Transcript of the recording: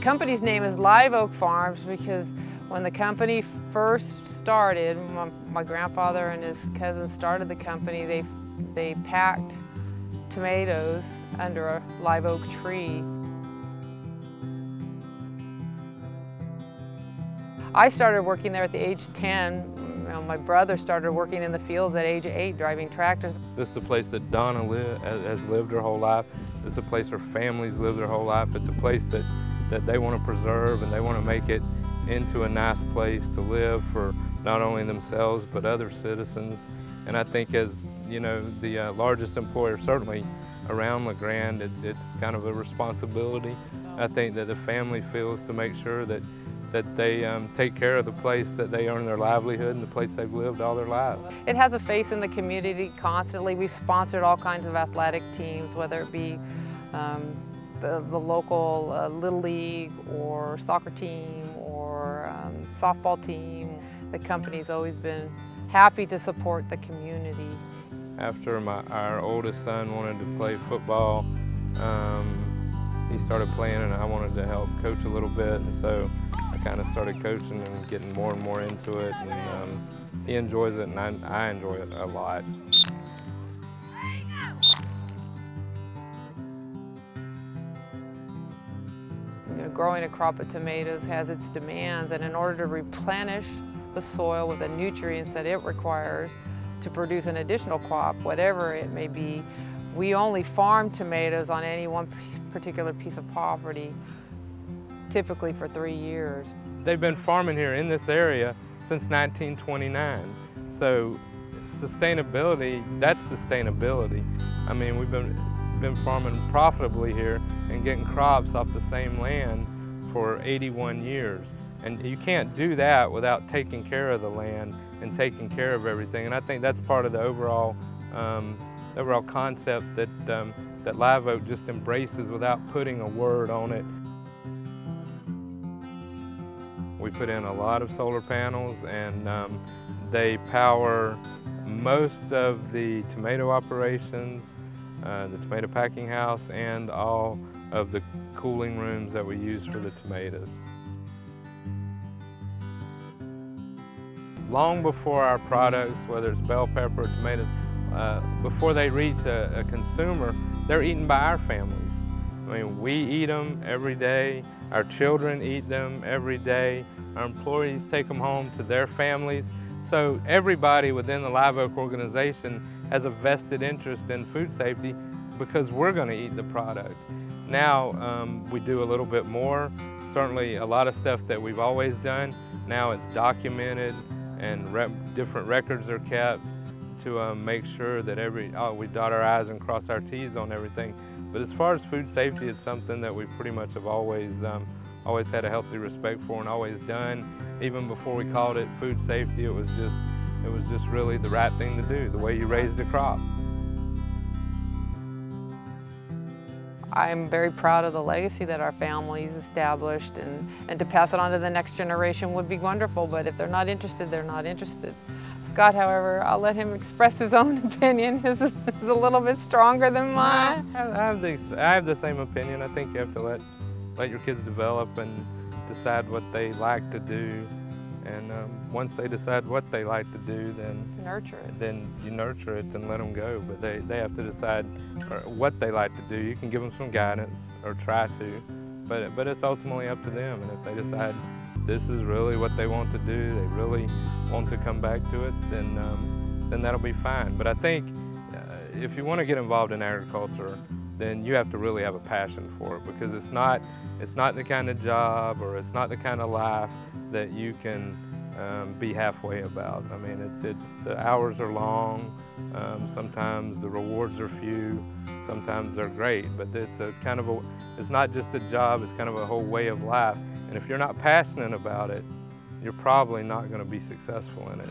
company's name is Live Oak Farms because when the company first started, my grandfather and his cousin started the company, they packed tomatoes under a live oak tree. I started working there at the age of 10. My brother started working in the fields at age 8, driving tractors. This is the place that Donna has lived her whole life. This is a place her families live their whole life. It's a place that they want to preserve, and they want to make it into a nice place to live for not only themselves but other citizens. And I think, as you know, the largest employer certainly around LeGrand, it's kind of a responsibility I think that the family feels to make sure that they take care of the place that they earn their livelihood and the place they've lived all their lives. It has a face in the community constantly. We've sponsored all kinds of athletic teams, whether it be the local Little League or soccer team or softball team. The company's always been happy to support the community. After our oldest son wanted to play football, he started playing, and I wanted to help coach a little bit, and so I kind of started coaching and getting more and more into it, and he enjoys it, and I enjoy it a lot. Growing a crop of tomatoes has its demands, and in order to replenish the soil with the nutrients that it requires to produce an additional crop, whatever it may be, we only farm tomatoes on any one particular piece of property, typically for 3 years. They've been farming here in this area since 1929. So sustainability, that's sustainability. I mean, we've been farming profitably here and getting crops off the same land for 81 years. And you can't do that without taking care of the land and taking care of everything. And I think that's part of the overall concept that Live Oak just embraces without putting a word on it. We put in a lot of solar panels, and they power most of the tomato operations, the tomato packing house, and all of the cooling rooms that we use for the tomatoes. Long before our products, whether it's bell pepper or tomatoes, before they reach a consumer, they're eaten by our families. I mean, we eat them every day, our children eat them every day, our employees take them home to their families. So everybody within the Live Oak organization has a vested interest in food safety because we're going to eat the product. Now we do a little bit more. Certainly a lot of stuff that we've always done, now it's documented, and different records are kept to make sure that we dot our I's and cross our T's on everything. But as far as food safety, it's something that we pretty much have always had a healthy respect for and always done. Even before we called it food safety, it was just really the right thing to do, the way you raised a crop. I'm very proud of the legacy that our family's established, and to pass it on to the next generation would be wonderful, but if they're not interested, they're not interested. Scott, however, I'll let him express his own opinion. His is a little bit stronger than mine. I have the same opinion. I think you have to let your kids develop and decide what they like to do. And once they decide what they like to do, then nurture it. Then you nurture it and let them go. But they have to decide what they like to do. You can give them some guidance or try to, but it's ultimately up to them. And if they decide this is really what they want to do, they really want to come back to it, then that'll be fine. But I think if you want to get involved in agriculture, then you have to really have a passion for it, because it's not the kind of job or it's not the kind of life that you can be halfway about. I mean, the hours are long, sometimes the rewards are few, sometimes they're great, but it's not just a job, it's kind of a whole way of life. And if you're not passionate about it, you're probably not going to be successful in it.